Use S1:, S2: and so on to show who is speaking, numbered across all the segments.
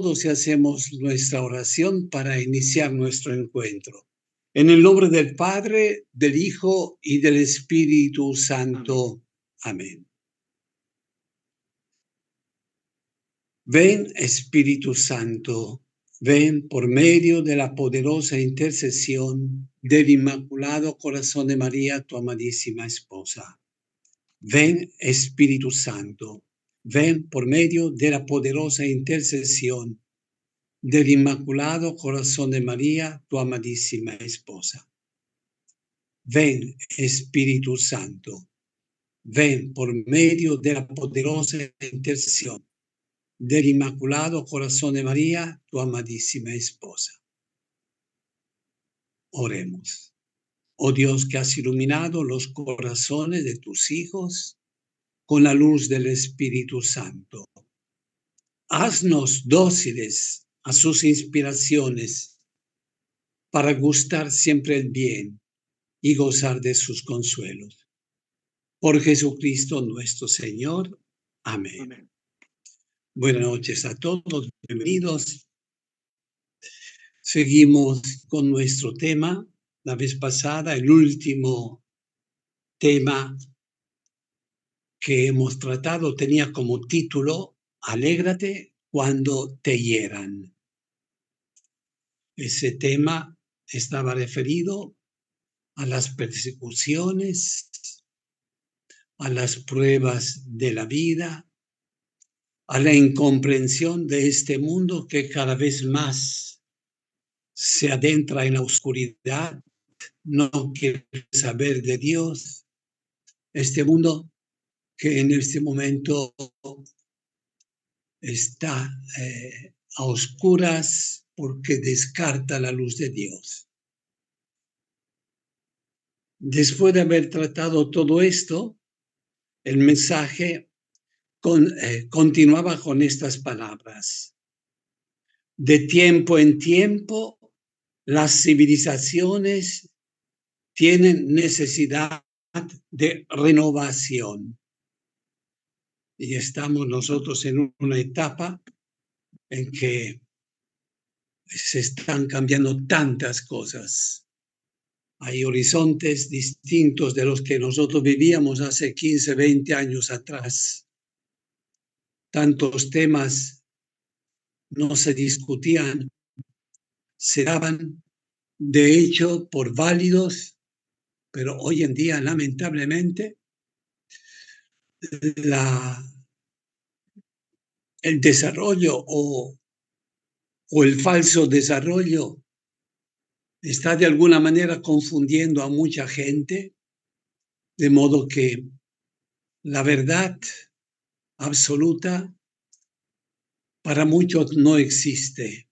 S1: todos y hacemos nuestra oración para iniciar nuestro encuentro. En el nombre del Padre, del Hijo y del Espíritu Santo. Amén. Ven, Espíritu Santo, ven por medio de la poderosa intercesión del Inmaculado Corazón de María, tu amadísima esposa. Ven, Espíritu Santo, ven por medio de la poderosa intercesión del Inmaculado Corazón de María, tu amadísima esposa. Ven, Espíritu Santo, ven por medio de la poderosa intercesión del Inmaculado Corazón de María, tu amadísima esposa. Oremos. Oh Dios, que has iluminado los corazones de tus hijos con la luz del Espíritu Santo. Haznos dóciles a sus inspiraciones para gustar siempre el bien y gozar de sus consuelos. Por Jesucristo nuestro Señor. Amén. Amén. Buenas noches a todos, bienvenidos. Seguimos con nuestro tema. La vez pasada, el último tema que hemos tratado tenía como título Alégrate cuando te hieran. Ese tema estaba referido a las persecuciones, a las pruebas de la vida, a la incomprensión de este mundo que cada vez más se adentra en la oscuridad, no quiere saber de Dios. Este mundo que en este momento está a oscuras porque descarta la luz de Dios. Después de haber tratado todo esto, el mensaje continuaba con estas palabras. De tiempo en tiempo, las civilizaciones tienen necesidad de renovación. Y estamos nosotros en una etapa en que se están cambiando tantas cosas. Hay horizontes distintos de los que nosotros vivíamos hace 15, 20 años atrás. Tantos temas no se discutían, se daban de hecho por válidos, pero hoy en día, lamentablemente, el desarrollo o el falso desarrollo está de alguna manera confundiendo a mucha gente, de modo que la verdad absoluta para muchos no existe.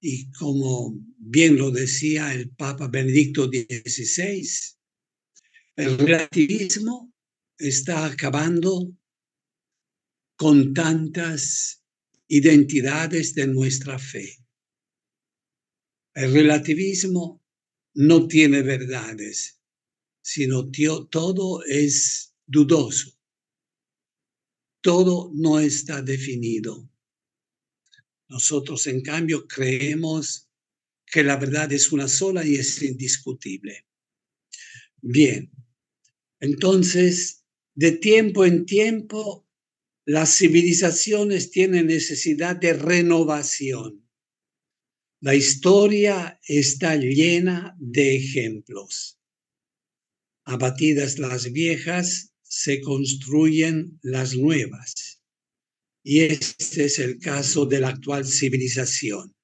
S1: Y como bien lo decía el Papa Benedicto XVI, el relativismo está acabando con tantas identidades de nuestra fe. El relativismo no tiene verdades, sino todo es dudoso. Todo no está definido. Nosotros, en cambio, creemos que la verdad es una sola y es indiscutible. Bien, entonces, de tiempo en tiempo, las civilizaciones tienen necesidad de renovación. La historia está llena de ejemplos. Abatidas las viejas, se construyen las nuevas. Y este es el caso de la actual civilización.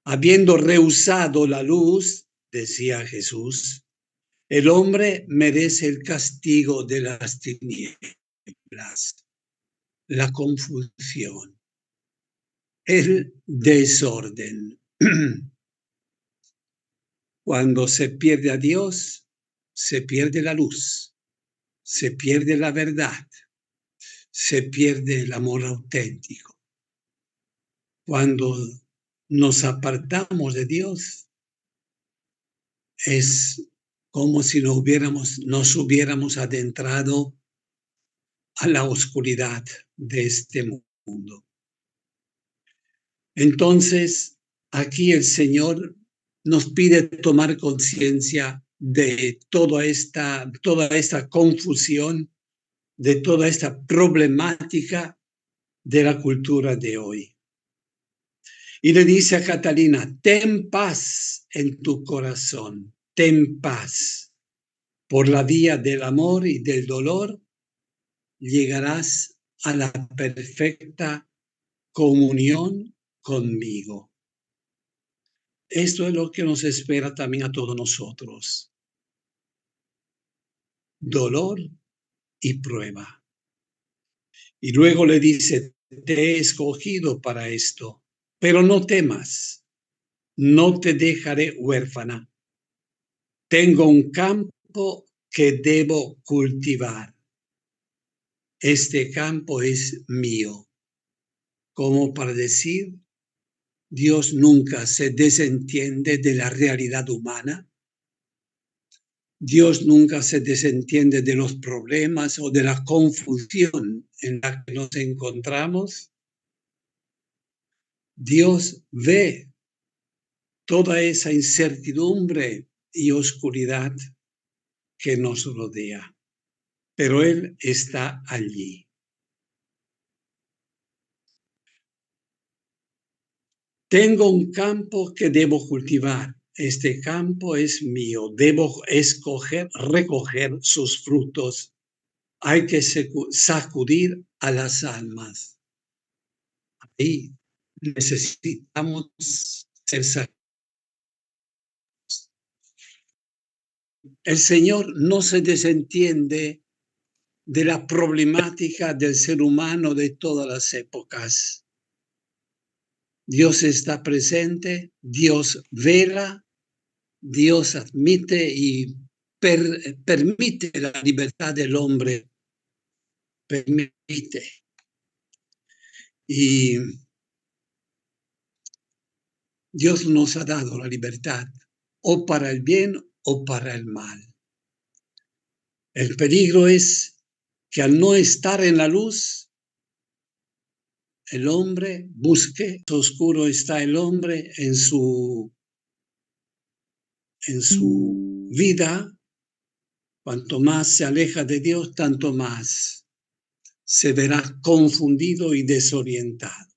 S1: Habiendo rehusado la luz, decía Jesús, el hombre merece el castigo de las tinieblas, la confusión, el desorden. Cuando se pierde a Dios, se pierde la luz, se pierde la verdad, se pierde el amor auténtico. Cuando nos apartamos de Dios, es como si nos hubiéramos adentrado a la oscuridad de este mundo. Entonces, aquí el Señor nos pide tomar conciencia de toda esta confusión, de toda esta problemática de la cultura de hoy. Y le dice a Catalina, ten paz en tu corazón, ten paz. Por la vía del amor y del dolor llegarás a la perfecta comunión conmigo. Esto es lo que nos espera también a todos nosotros. Dolor y prueba. Y luego le dice, te he escogido para esto, pero no temas, no te dejaré huérfana. Tengo un campo que debo cultivar. Este campo es mío. Como para decir, Dios nunca se desentiende de la realidad humana. Dios nunca se desentiende de los problemas o de la confusión en la que nos encontramos. Dios ve toda esa incertidumbre y oscuridad que nos rodea, pero Él está allí. Tengo un campo que debo cultivar. Este campo es mío. Debo escoger, recoger sus frutos. Hay que sacudir a las almas. Ahí necesitamos ser sacudidos. El Señor no se desentiende de la problemática del ser humano de todas las épocas. Dios está presente, Dios vela, Dios admite y permite la libertad del hombre, permite. Y Dios nos ha dado la libertad, o para el bien o para el mal. El peligro es que al no estar en la luz, el hombre busque, oscuro está el hombre en su vida. Cuanto más se aleja de Dios, tanto más se verá confundido y desorientado.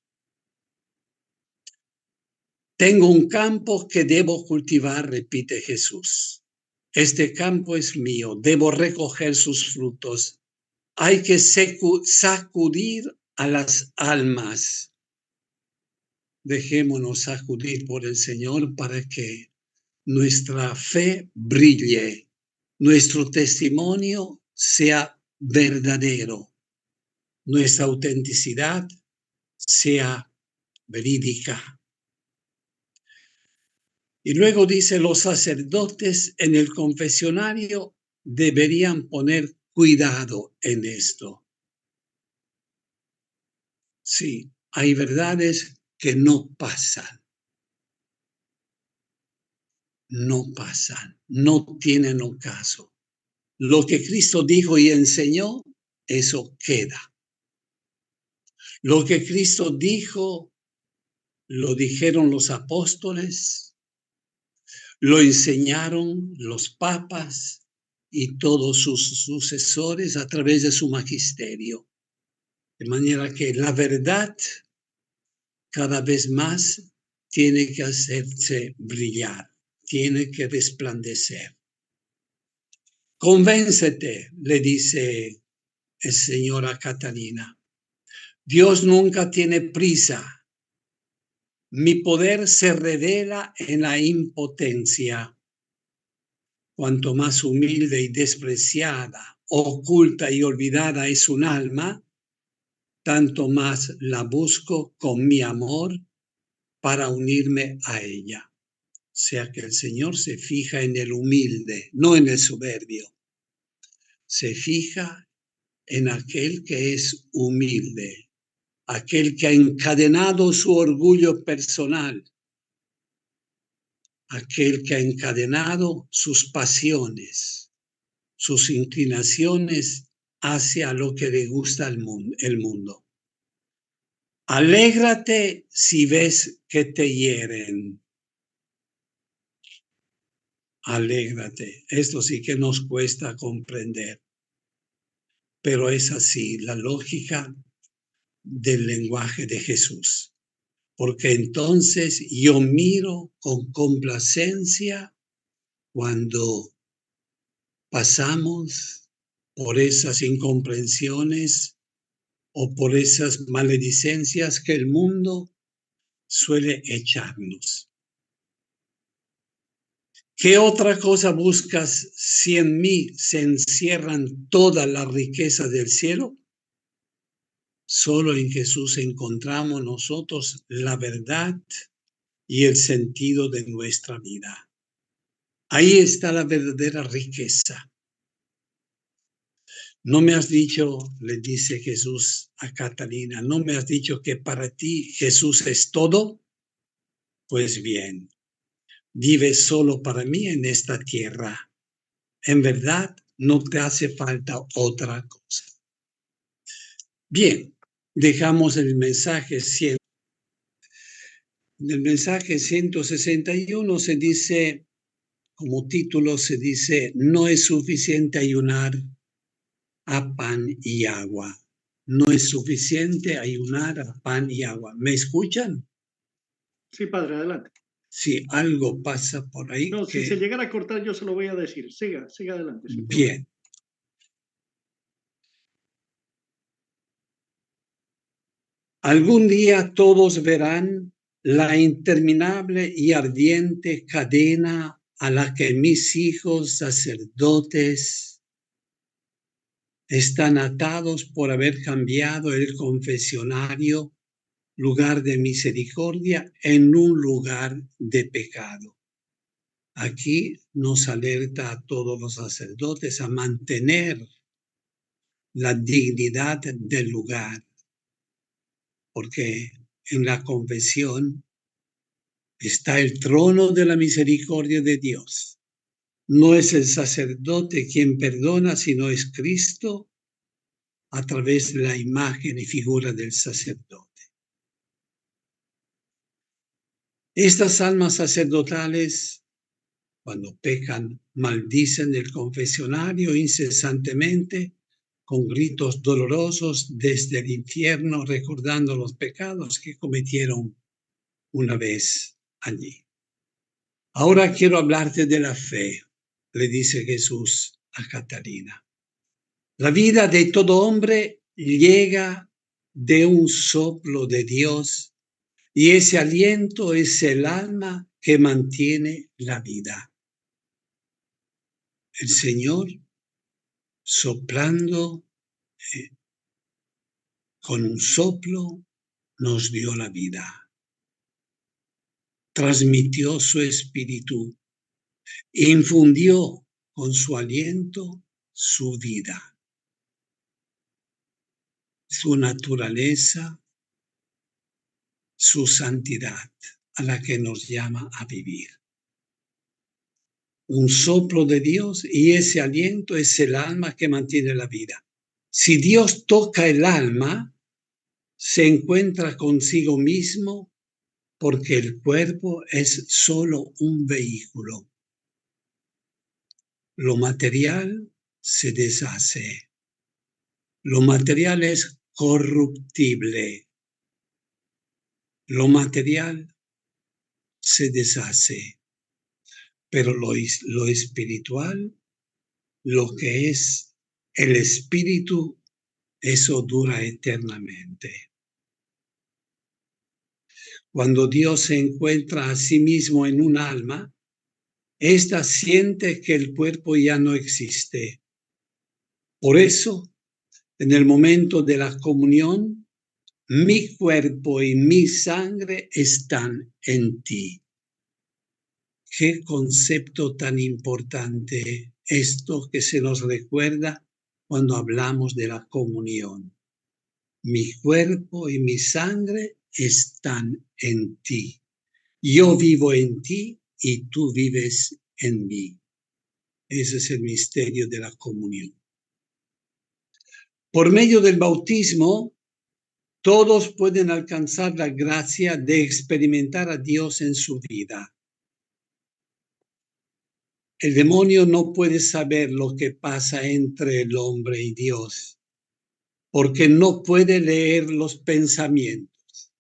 S1: Tengo un campo que debo cultivar, repite Jesús. Este campo es mío, debo recoger sus frutos. Hay que sacudir a las almas. Dejémonos sacudir por el Señor para que nuestra fe brille, nuestro testimonio sea verdadero, nuestra autenticidad sea verídica. Y luego dice, los sacerdotes en el confesionario deberían poner cuidado en esto. Sí, hay verdades que no pasan. No pasan, no tienen caso. Lo que Cristo dijo y enseñó, eso queda. Lo que Cristo dijo, lo dijeron los apóstoles, lo enseñaron los papas y todos sus sucesores a través de su magisterio. De manera que la verdad cada vez más tiene que hacerse brillar, tiene que resplandecer. Convéncete, le dice el Señor a Catalina. Dios nunca tiene prisa. Mi poder se revela en la impotencia. Cuanto más humilde y despreciada, oculta y olvidada es un alma, tanto más la busco con mi amor para unirme a ella. O sea que el Señor se fija en el humilde, no en el soberbio. Se fija en aquel que es humilde, aquel que ha encadenado su orgullo personal, aquel que ha encadenado sus pasiones, sus inclinaciones hacia lo que le gusta el mundo. Alégrate si ves que te hieren. Alégrate. Esto sí que nos cuesta comprender, pero es así la lógica del lenguaje de Jesús. Porque entonces yo miro con complacencia cuando pasamos por esas incomprensiones o por esas maledicencias que el mundo suele echarnos. ¿Qué otra cosa buscas si en mí se encierran todas las riquezas del cielo? Solo en Jesús encontramos nosotros la verdad y el sentido de nuestra vida. Ahí está la verdadera riqueza. No me has dicho, le dice Jesús a Catalina, no me has dicho que para ti Jesús es todo. Pues bien, vives solo para mí en esta tierra. En verdad, no te hace falta otra cosa. Bien, dejamos el mensaje 100. En el mensaje 161 se dice, como título se dice, no es suficiente ayunar a pan y agua. No es suficiente ayunar a pan y agua. ¿Me escuchan?
S2: Sí, padre, adelante.
S1: Si algo pasa por ahí.
S2: No, si se llegara a cortar, yo se lo voy a decir. Siga adelante.
S1: Bien. Algún día todos verán la interminable y ardiente cadena a la que mis hijos sacerdotes están atados por haber cambiado el confesionario, lugar de misericordia, en un lugar de pecado. Aquí nos alerta a todos los sacerdotes a mantener la dignidad del lugar, porque en la confesión está el trono de la misericordia de Dios. No es el sacerdote quien perdona, sino es Cristo a través de la imagen y figura del sacerdote. Estas almas sacerdotales, cuando pecan, maldicen el confesionario incesantemente, con gritos dolorosos desde el infierno, recordando los pecados que cometieron una vez allí. Ahora quiero hablarte de la fe, le dice Jesús a Catalina. La vida de todo hombre llega de un soplo de Dios y ese aliento es el alma que mantiene la vida. El Señor, soplando con un soplo, nos dio la vida. Transmitió su espíritu e infundió con su aliento su vida, su naturaleza, su santidad, a la que nos llama a vivir. Un soplo de Dios y ese aliento es el alma que mantiene la vida. Si Dios toca el alma, se encuentra consigo mismo porque el cuerpo es solo un vehículo. Lo material se deshace. Lo material es corruptible. Lo material se deshace. Pero lo espiritual, lo que es el espíritu, eso dura eternamente. Cuando Dios se encuentra a sí mismo en un alma, ésta siente que el cuerpo ya no existe. Por eso, en el momento de la comunión, mi cuerpo y mi sangre están en ti. Qué concepto tan importante esto que se nos recuerda cuando hablamos de la comunión. Mi cuerpo y mi sangre están en ti. Yo vivo en ti y tú vives en mí. Ese es el misterio de la comunión. Por medio del bautismo, Todos pueden alcanzar la gracia de experimentar a Dios en su vida. El demonio no puede saber lo que pasa entre el hombre y Dios, porque no puede leer los pensamientos.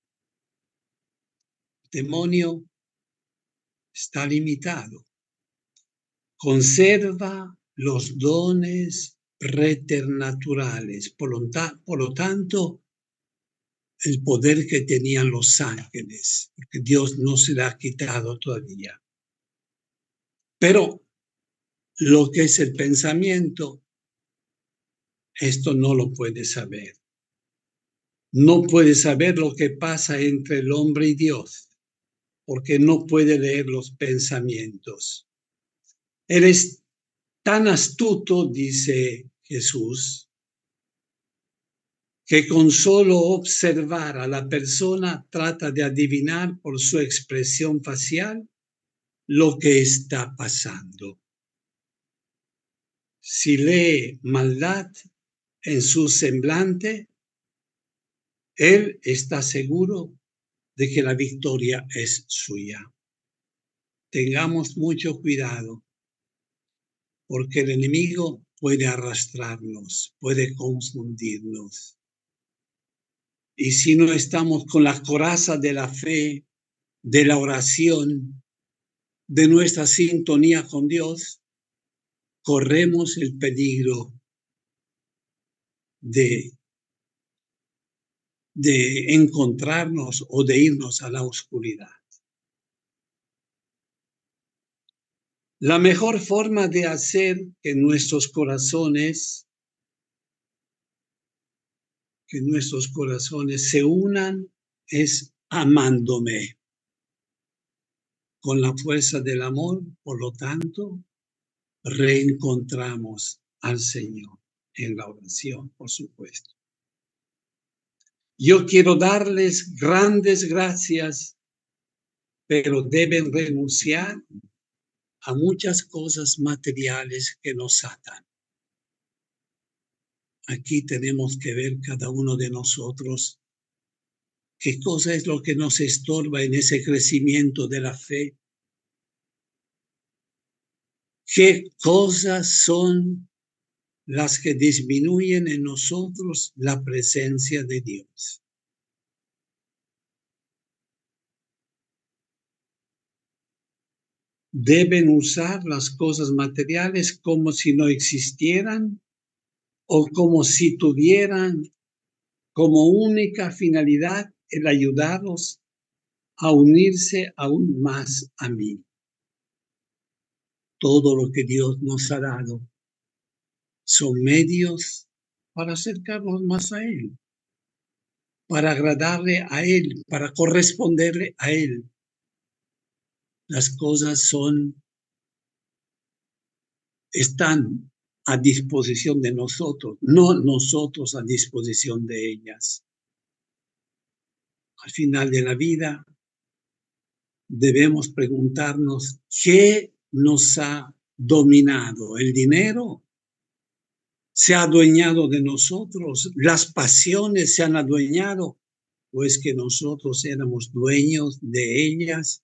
S1: El demonio está limitado. Conserva los dones preternaturales, por lo tanto, el poder que tenían los ángeles, porque Dios no se lo ha quitado todavía. Pero lo que es el pensamiento, esto no lo puede saber. No puede saber lo que pasa entre el hombre y Dios, porque no puede leer los pensamientos. Él es tan astuto, dice Jesús, que con solo observar a la persona trata de adivinar por su expresión facial lo que está pasando. Si lee maldad en su semblante, él está seguro de que la victoria es suya. Tengamos mucho cuidado, porque el enemigo puede arrastrarnos, puede confundirnos. Y si no estamos con la coraza de la fe, de la oración, de nuestra sintonía con Dios, corremos el peligro de encontrarnos o de irnos a la oscuridad. La mejor forma de hacer que nuestros corazones se unan es amándome. Con la fuerza del amor, por lo tanto, reencontramos al Señor en la oración, por supuesto. Yo quiero darles grandes gracias, pero deben renunciar a muchas cosas materiales que nos atan. Aquí tenemos que ver cada uno de nosotros qué cosa es lo que nos estorba en ese crecimiento de la fe. ¿Qué cosas son las que disminuyen en nosotros la presencia de Dios? ¿Deben usar las cosas materiales como si no existieran o como si tuvieran como única finalidad el ayudarlos a unirse aún más a mí? Todo lo que Dios nos ha dado son medios para acercarnos más a Él, para agradarle a Él, para corresponderle a Él. Las cosas están a disposición de nosotros, no nosotros a disposición de ellas. Al final de la vida debemos preguntarnos qué nos ha dominado. ¿El dinero se ha adueñado de nosotros? ¿Las pasiones se han adueñado? ¿O es que nosotros éramos dueños de ellas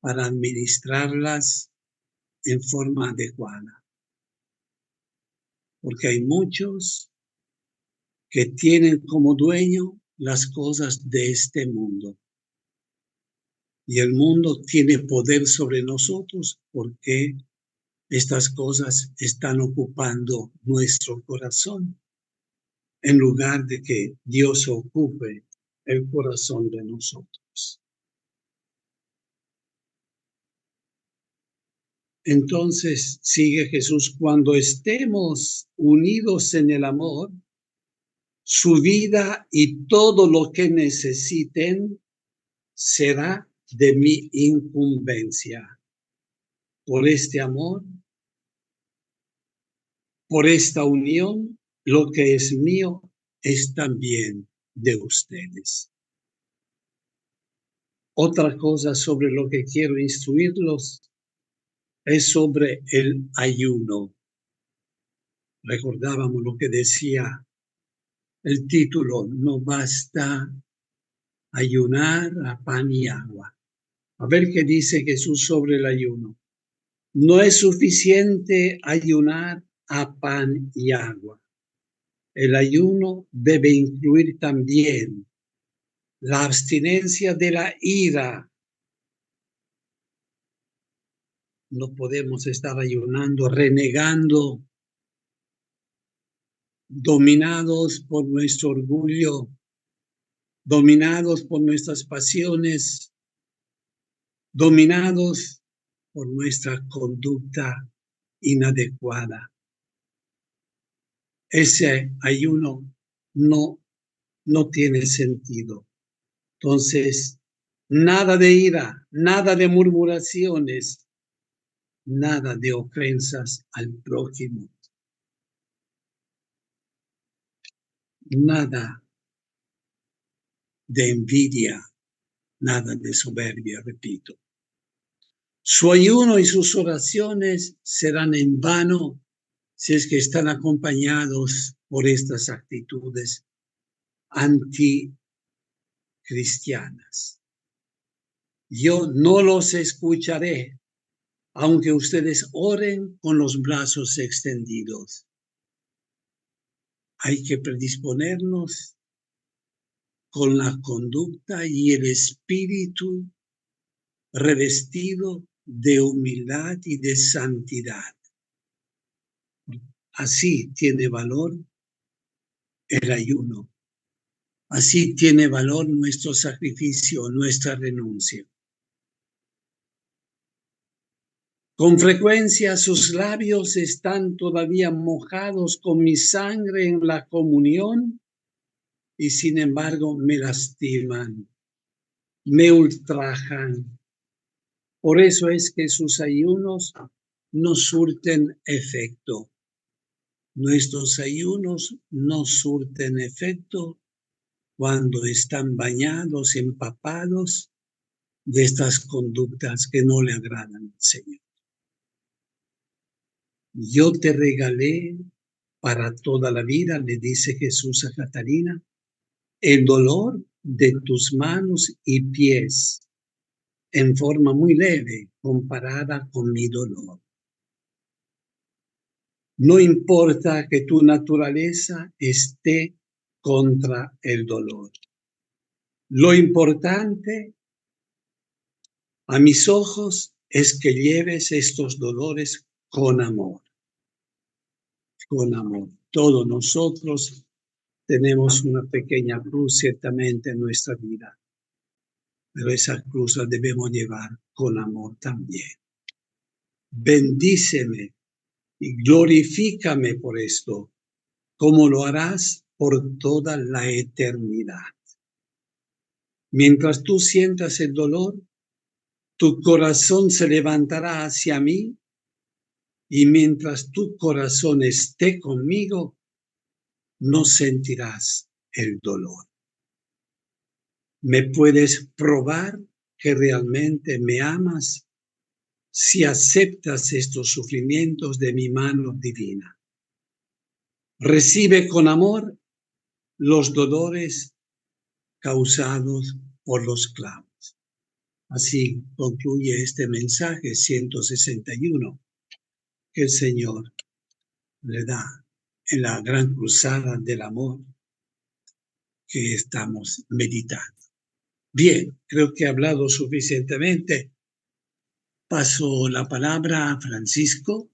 S1: para administrarlas en forma adecuada? Porque hay muchos que tienen como dueño las cosas de este mundo. Y el mundo tiene poder sobre nosotros porque estas cosas están ocupando nuestro corazón en lugar de que Dios ocupe el corazón de nosotros. Entonces, sigue Jesús, cuando estemos unidos en el amor, su vida y todo lo que necesiten será de mi incumbencia. Por este amor, por esta unión, lo que es mío es también de ustedes. Otra cosa sobre lo que quiero instruirlos es sobre el ayuno. Recordábamos lo que decía el título, no basta ayunar a pan y agua. A ver qué dice Jesús sobre el ayuno. No es suficiente ayunar a pan y agua. El ayuno debe incluir también la abstinencia de la ira. No podemos estar ayunando, renegando, dominados por nuestro orgullo, dominados por nuestras pasiones, dominados por nuestra conducta inadecuada. Ese ayuno no tiene sentido. Entonces, nada de ira, nada de murmuraciones, nada de ofensas al prójimo, nada de envidia, nada de soberbia, repito. Su ayuno y sus oraciones serán en vano si es que están acompañados por estas actitudes anticristianas. Yo no los escucharé, aunque ustedes oren con los brazos extendidos. Hay que predisponernos con la conducta y el espíritu revestido de humildad y de santidad. Así tiene valor el ayuno. Así tiene valor nuestro sacrificio, nuestra renuncia. Con frecuencia sus labios están todavía mojados con mi sangre en la comunión y sin embargo me lastiman, me ultrajan. Por eso es que sus ayunos no surten efecto. Nuestros ayunos no surten efecto cuando están bañados, empapados de estas conductas que no le agradan al Señor. Yo te regalé para toda la vida, le dice Jesús a Catalina, el dolor de tus manos y pies, en forma muy leve comparada con mi dolor. No importa que tu naturaleza esté contra el dolor. Lo importante a mis ojos es que lleves estos dolores con amor. Con amor. Todos nosotros tenemos una pequeña cruz ciertamente en nuestra vida, pero esa cruz la debemos llevar con amor también. Bendíceme y glorifícame por esto, como lo harás por toda la eternidad. Mientras tú sientas el dolor, tu corazón se levantará hacia mí y mientras tu corazón esté conmigo, no sentirás el dolor. ¿Me puedes probar que realmente me amas si aceptas estos sufrimientos de mi mano divina? Recibe con amor los dolores causados por los clavos. Así concluye este mensaje 161 que el Señor le da en la gran cruzada del amor que estamos meditando. Bien, creo que he hablado suficientemente. Paso la palabra a Francisco,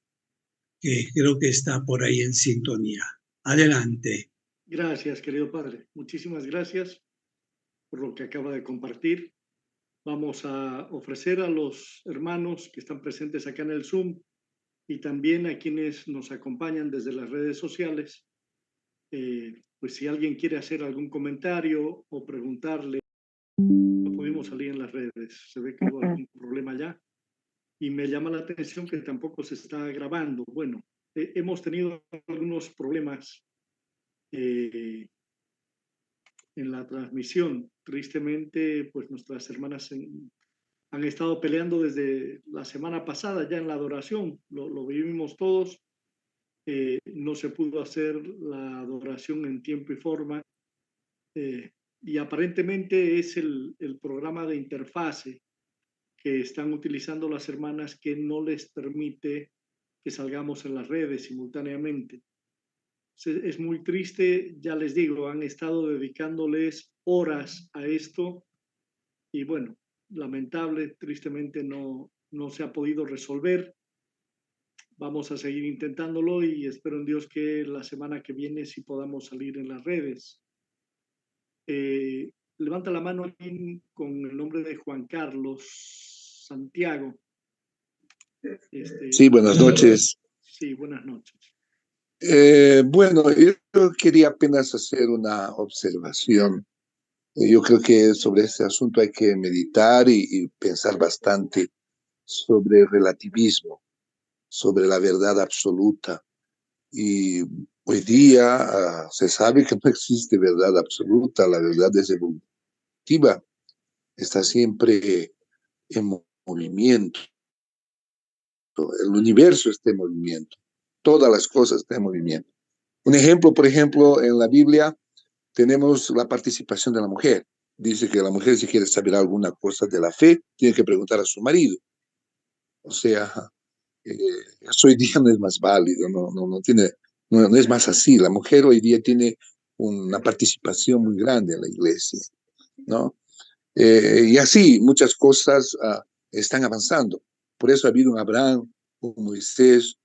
S1: que creo que está por ahí en sintonía. Adelante.
S2: Gracias, querido padre. Muchísimas gracias por lo que acaba de compartir. Vamos a ofrecer a los hermanos que están presentes acá en el Zoom y también a quienes nos acompañan desde las redes sociales, pues si alguien quiere hacer algún comentario o preguntarle, no pudimos salir en las redes, se ve que hubo algún problema allá y me llama la atención que tampoco se está grabando. Bueno, hemos tenido algunos problemas en la transmisión. Tristemente, pues nuestras hermanas han estado peleando desde la semana pasada ya en la adoración, lo vivimos todos no se pudo hacer la adoración en tiempo y forma, y aparentemente es el programa de interfase que están utilizando las hermanas que no les permite que salgamos en las redes simultáneamente. Es muy triste, ya les digo, han estado dedicándoles horas a esto y bueno, lamentable, tristemente no se ha podido resolver. Vamos a seguir intentándolo y espero en Dios que la semana que viene sí podamos salir en las redes. Levanta la mano aquí con el nombre de Juan Carlos Santiago.
S3: Sí, buenas noches.
S2: Sí, buenas noches.
S3: Bueno, yo quería apenas hacer una observación. Yo creo que sobre este asunto hay que meditar y pensar bastante sobre el relativismo, sobre la verdad absoluta. Y hoy día se sabe que no existe verdad absoluta, la verdad es evolutiva, está siempre en movimiento. El universo está en movimiento, todas las cosas están en movimiento. Un ejemplo, por ejemplo, en la Biblia tenemos la participación de la mujer. Dice que la mujer, si quiere saber alguna cosa de la fe, tiene que preguntar a su marido. O sea, eso hoy día no es más válido, no es más así. La mujer hoy día tiene una participación muy grande en la iglesia, ¿no? Y así muchas cosas están avanzando. Por eso ha habido un Abraham, un Moisés,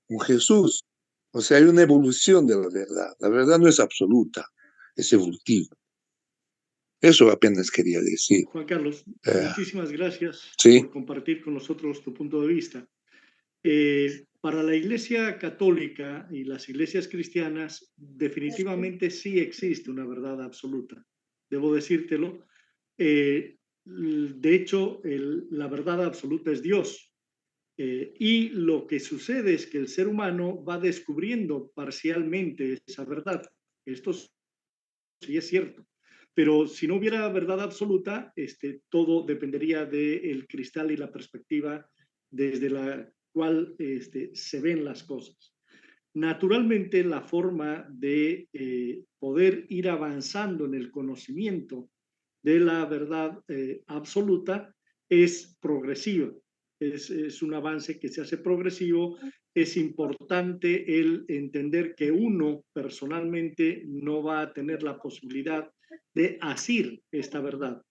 S3: un Jesús. O sea, hay una evolución de la verdad. La verdad no es absoluta, es evolutiva. Eso apenas quería decir.
S2: Juan Carlos, muchísimas gracias
S3: ¿sí?
S2: por compartir con nosotros tu punto de vista. Para la Iglesia Católica y las iglesias cristianas, definitivamente sí existe una verdad absoluta. Debo decírtelo. De hecho, la verdad absoluta es Dios. Y lo que sucede es que el ser humano va descubriendo parcialmente esa verdad. Esto sí es cierto. Pero si no hubiera verdad absoluta, todo dependería del cristal y la perspectiva desde la cual se ven las cosas. Naturalmente, la forma de poder ir avanzando en el conocimiento de la verdad absoluta es progresiva. Es un avance que se hace progresivo. Es importante el entender que uno personalmente no va a tener la posibilidad de asir esta verdad.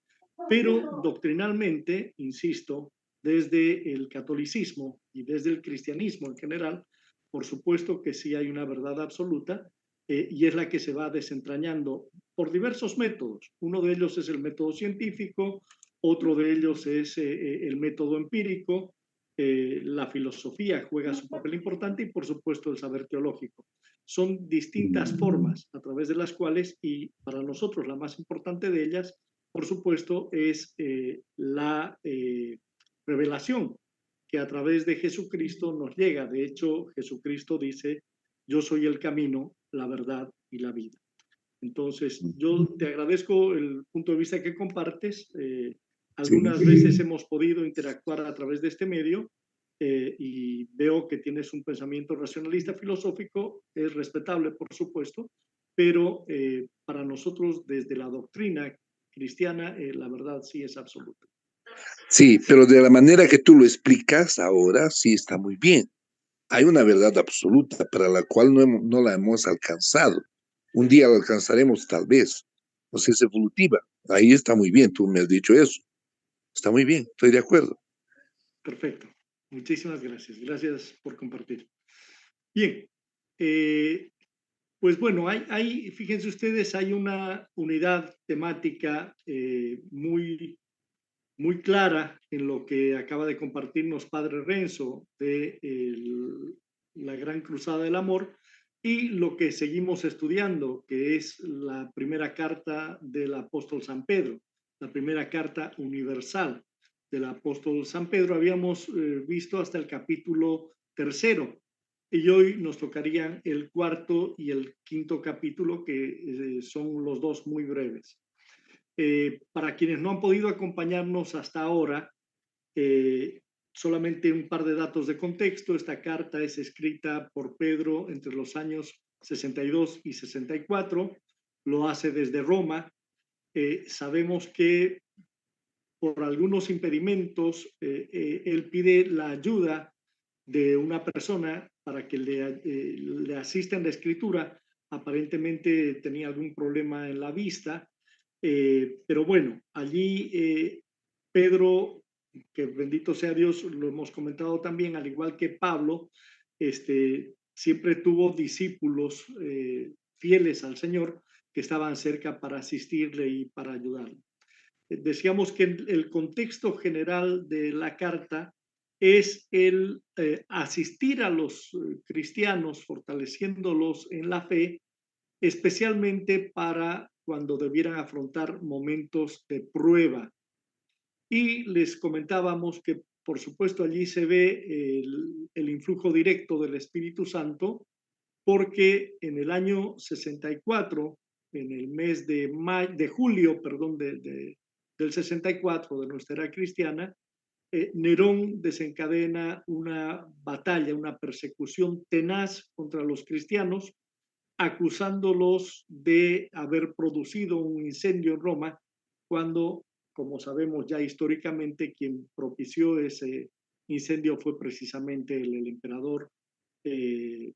S2: Pero doctrinalmente, insisto, desde el catolicismo y desde el cristianismo en general, por supuesto que sí hay una verdad absoluta y es la que se va desentrañando por diversos métodos. Uno de ellos es el método científico, otro de ellos es el método empírico, la filosofía juega su papel importante y por supuesto el saber teológico. Son distintas formas a través de las cuales, y para nosotros la más importante de ellas, por supuesto, es la revelación que a través de Jesucristo nos llega. De hecho, Jesucristo dice, yo soy el camino, la verdad y la vida. Entonces, yo te agradezco el punto de vista que compartes. Algunas veces hemos podido interactuar a través de este medio y veo que tienes un pensamiento racionalista filosófico, es respetable, por supuesto, pero para nosotros desde la doctrina cristiana, la verdad sí es absoluta.
S3: Sí, pero de la manera que tú lo explicas ahora, sí está muy bien. Hay una verdad absoluta para la cual no la hemos alcanzado. Un día la alcanzaremos tal vez. O sea, es evolutiva. Ahí está muy bien, tú me has dicho eso. Está muy bien, estoy de acuerdo.
S2: Perfecto. Muchísimas gracias. Gracias por compartir. Bien. Pues bueno, fíjense ustedes, hay una unidad temática muy clara en lo que acaba de compartirnos Padre Renzo de la Gran Cruzada del Amor y lo que seguimos estudiando, que es la primera carta del apóstol San Pedro, la primera carta universal del apóstol San Pedro. Habíamos visto hasta el capítulo 3 y hoy nos tocarían el 4 y el 5 capítulo, que son los dos muy breves. Para quienes no han podido acompañarnos hasta ahora, solamente un par de datos de contexto. Esta carta es escrita por Pedro entre los años 62 y 64. Lo hace desde Roma. Sabemos que por algunos impedimentos, él pide la ayuda de una persona para que le asista en la escritura. Aparentemente tenía algún problema en la vista, pero bueno, allí Pedro, que bendito sea Dios, lo hemos comentado también, al igual que Pablo, siempre tuvo discípulos fieles al Señor que estaban cerca para asistirle y para ayudarle. Decíamos que el contexto general de la carta es el asistir a los cristianos, fortaleciéndolos en la fe, especialmente para cuando debieran afrontar momentos de prueba. Y les comentábamos que, por supuesto, allí se ve el influjo directo del Espíritu Santo, porque en el año 64, en el mes de julio, perdón, del 64, de nuestra era cristiana, Nerón desencadena una batalla, una persecución tenaz contra los cristianos, acusándolos de haber producido un incendio en Roma, cuando, como sabemos ya históricamente, quien propició ese incendio fue precisamente el emperador que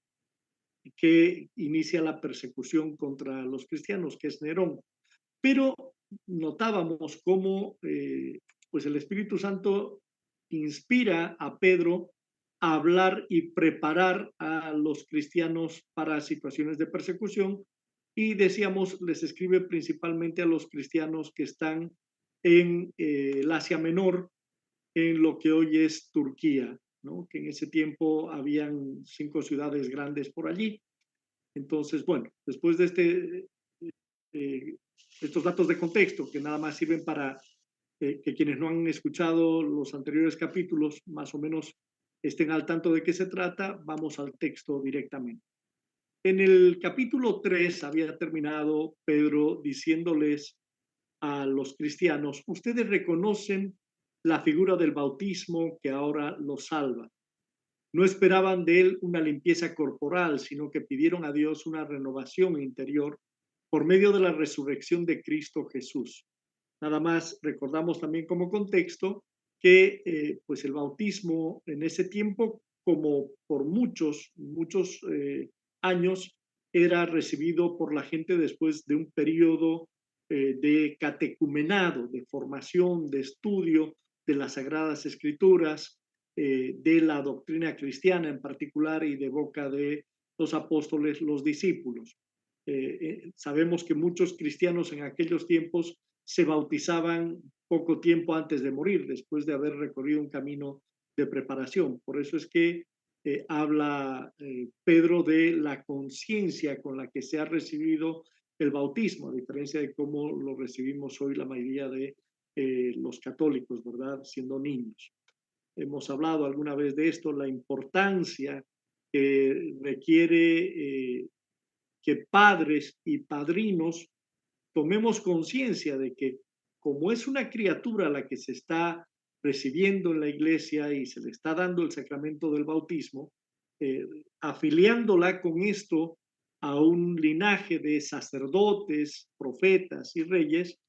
S2: inicia la persecución contra los cristianos, que es Nerón. Pero notábamos cómo pues el Espíritu Santo inspira a Pedro a hablar y preparar a los cristianos para situaciones de persecución, y decíamos, les escribe principalmente a los cristianos que están en el Asia Menor, en lo que hoy es Turquía, ¿no? Que en ese tiempo habían 5 ciudades grandes por allí. Entonces, bueno, después de estos datos de contexto, que nada más sirven para que quienes no han escuchado los anteriores capítulos más o menos estén al tanto de qué se trata, vamos al texto directamente. En el capítulo 3 había terminado Pedro diciéndoles a los cristianos: ustedes reconocen la figura del bautismo que ahora los salva. No esperaban de él una limpieza corporal, sino que pidieron a Dios una renovación interior por medio de la resurrección de Cristo Jesús. Nada más recordamos también como contexto que pues el bautismo en ese tiempo, como por muchos años, era recibido por la gente después de un periodo de catecumenado, de formación, de estudio de las Sagradas Escrituras, de la doctrina cristiana en particular y de boca de los apóstoles, los discípulos. Sabemos que muchos cristianos en aquellos tiempos se bautizaban poco tiempo antes de morir, después de haber recorrido un camino de preparación. Por eso es que habla Pedro de la conciencia con la que se ha recibido el bautismo, a diferencia de cómo lo recibimos hoy la mayoría de los católicos, ¿verdad? Siendo niños. Hemos hablado alguna vez de esto, la importancia que requiere que padres y padrinos tomemos conciencia de que, como es una criatura la que se está recibiendo en la iglesia y se le está dando el sacramento del bautismo, afiliándola con esto a un linaje de sacerdotes, profetas y reyes,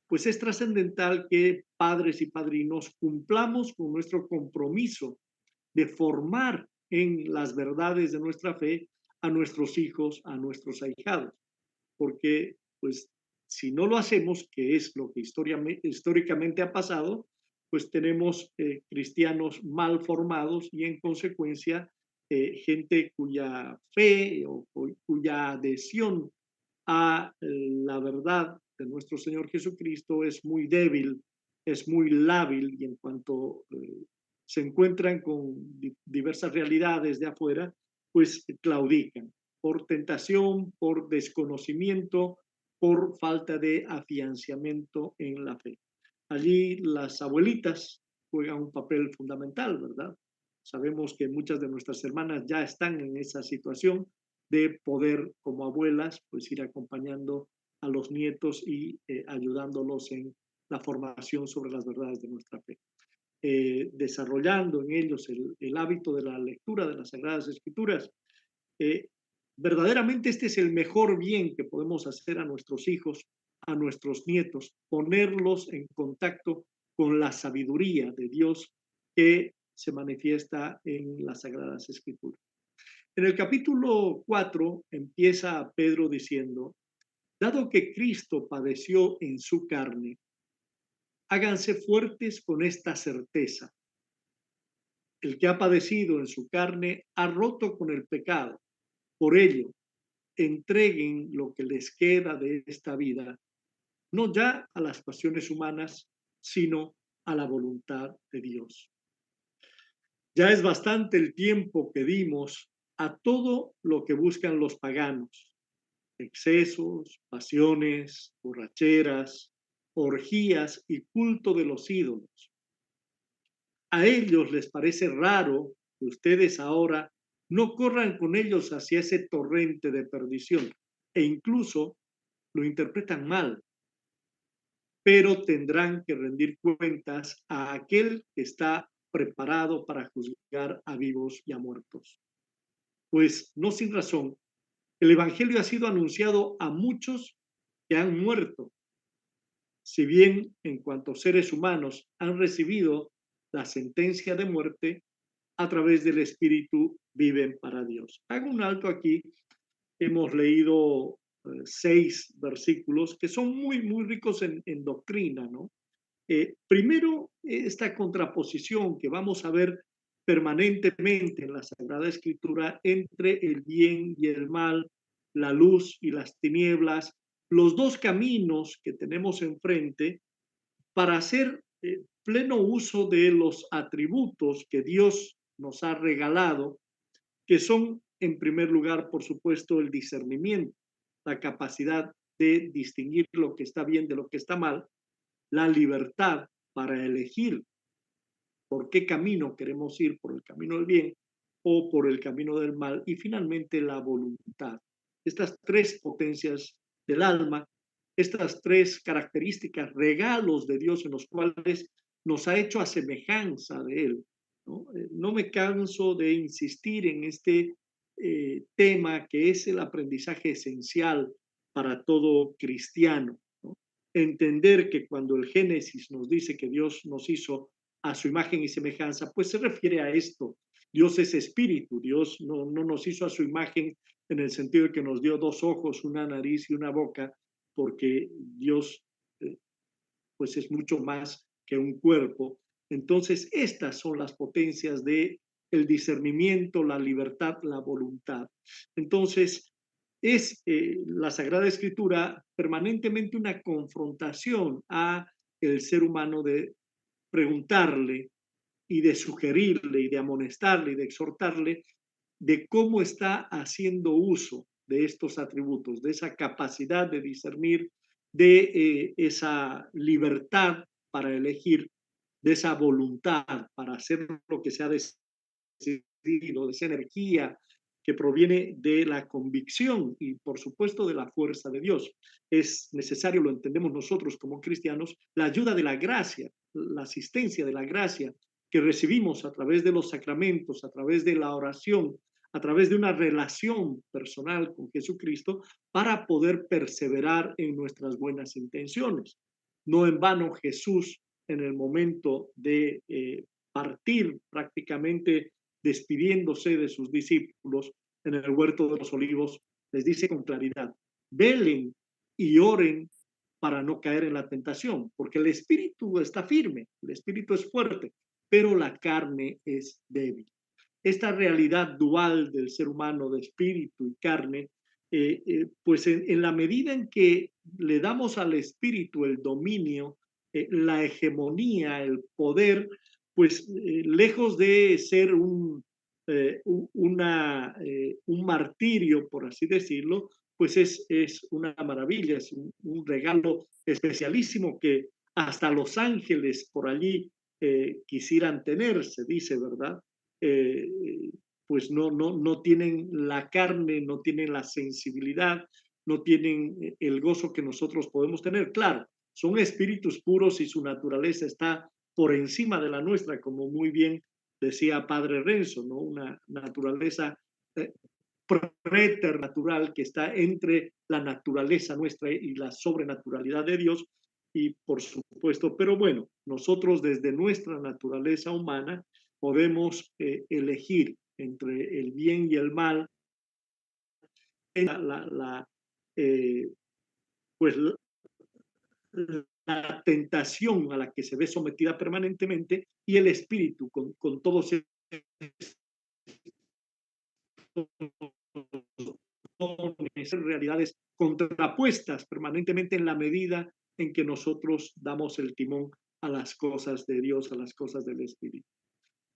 S2: pues es trascendental que padres y padrinos cumplamos con nuestro compromiso de formar en las verdades de nuestra fe a nuestros hijos, a nuestros ahijados, porque pues si no lo hacemos, que es lo que históricamente ha pasado, pues tenemos cristianos mal formados y en consecuencia gente cuya fe o cuya adhesión a la verdad de nuestro Señor Jesucristo es muy débil, es muy lábil, y en cuanto se encuentran con diversas realidades de afuera, pues claudican por tentación, por desconocimiento, por falta de afianzamiento en la fe. Allí las abuelitas juegan un papel fundamental, ¿verdad? Sabemos que muchas de nuestras hermanas ya están en esa situación de poder, como abuelas, pues ir acompañando a los nietos y ayudándolos en la formación sobre las verdades de nuestra fe. desarrollando en ellos el hábito de la lectura de las Sagradas Escrituras. Verdaderamente este es el mejor bien que podemos hacer a nuestros hijos, a nuestros nietos, ponerlos en contacto con la sabiduría de Dios que se manifiesta en las Sagradas Escrituras. En el capítulo 4 empieza Pedro diciendo: dado que Cristo padeció en su carne, háganse fuertes con esta certeza. El que ha padecido en su carne ha roto con el pecado. Por ello, entreguen lo que les queda de esta vida, no ya a las pasiones humanas, sino a la voluntad de Dios. Ya es bastante el tiempo que dimos a todo lo que buscan los paganos: excesos, pasiones, borracheras, orgías y culto de los ídolos. A ellos les parece raro que ustedes ahora no corran con ellos hacia ese torrente de perdición, e incluso lo interpretan mal, pero tendrán que rendir cuentas a aquel que está preparado para juzgar a vivos y a muertos. Pues no sin razón, el Evangelio ha sido anunciado a muchos que han muerto, si bien en cuanto seres humanos han recibido la sentencia de muerte, a través del Espíritu viven para Dios. Hago un alto aquí. Hemos leído 6 versículos que son muy ricos en doctrina, ¿no? Primero, esta contraposición que vamos a ver permanentemente en la Sagrada Escritura entre el bien y el mal, la luz y las tinieblas, los dos caminos que tenemos enfrente para hacer pleno uso de los atributos que Dios nos ha regalado, que son, en primer lugar, por supuesto, el discernimiento, la capacidad de distinguir lo que está bien de lo que está mal, la libertad para elegir por qué camino queremos ir, por el camino del bien o por el camino del mal, y finalmente la voluntad. Estas 3 potencias del alma, estas 3 características, regalos de Dios en los cuales nos ha hecho a semejanza de Él. No me canso de insistir en este tema que es el aprendizaje esencial para todo cristiano, ¿no? Entender que cuando el Génesis nos dice que Dios nos hizo a su imagen y semejanza, pues se refiere a esto. Dios es espíritu, Dios no nos hizo a su imagen en el sentido de que nos dio 2 ojos, una nariz y una boca, porque Dios pues es mucho más que un cuerpo. Entonces, estas son las potencias de el discernimiento, la libertad, la voluntad. Entonces, es la Sagrada Escritura permanentemente una confrontación a el ser humano de preguntarle y de sugerirle y de amonestarle y de exhortarle de cómo está haciendo uso de estos atributos, de esa capacidad de discernir, de esa libertad para elegir, de esa voluntad para hacer lo que se ha decidido, de esa energía que proviene de la convicción y, por supuesto, de la fuerza de Dios. Es necesario, lo entendemos nosotros como cristianos, la ayuda de la gracia, la asistencia de la gracia que recibimos a través de los sacramentos, a través de la oración, a través de una relación personal con Jesucristo, para poder perseverar en nuestras buenas intenciones. No en vano Jesús, en el momento de partir, prácticamente despidiéndose de sus discípulos en el huerto de los olivos, les dice con claridad: velen y oren para no caer en la tentación, porque el espíritu está firme, el espíritu es fuerte, pero la carne es débil. Esta realidad dual del ser humano de espíritu y carne, pues en la medida en que le damos al espíritu el dominio, la hegemonía, el poder, pues lejos de ser un martirio, por así decirlo, pues es una maravilla, es un regalo especialísimo que hasta los ángeles por allí quisieran tener, se dice, ¿verdad? Pues no tienen la carne, no tienen la sensibilidad, no tienen el gozo que nosotros podemos tener. Claro, son espíritus puros y su naturaleza está por encima de la nuestra, como muy bien decía Padre Renzo, ¿no? Una naturaleza preternatural que está entre la naturaleza nuestra y la sobrenaturalidad de Dios. Y por supuesto, pero bueno, nosotros desde nuestra naturaleza humana podemos elegir entre el bien y el mal, eh, pues la tentación a la que se ve sometida permanentemente y el espíritu con todos realidades contrapuestas permanentemente en la medida en que nosotros damos el timón a las cosas de Dios, a las cosas del Espíritu.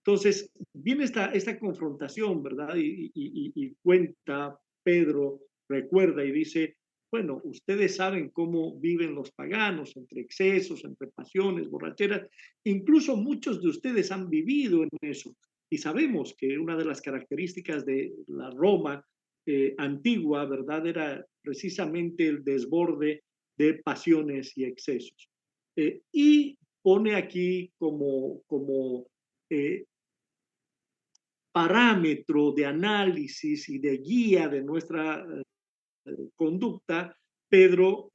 S2: Entonces, viene esta confrontación, ¿verdad? Y cuenta Pedro, recuerda y dice, bueno, ustedes saben cómo viven los paganos, entre excesos, entre pasiones, borracheras, incluso muchos de ustedes han vivido en eso. Y sabemos que una de las características de la Roma antigua, ¿verdad? Era precisamente el desborde de pasiones y excesos. Y pone aquí como parámetro de análisis y de guía de nuestra conducta, Pedro,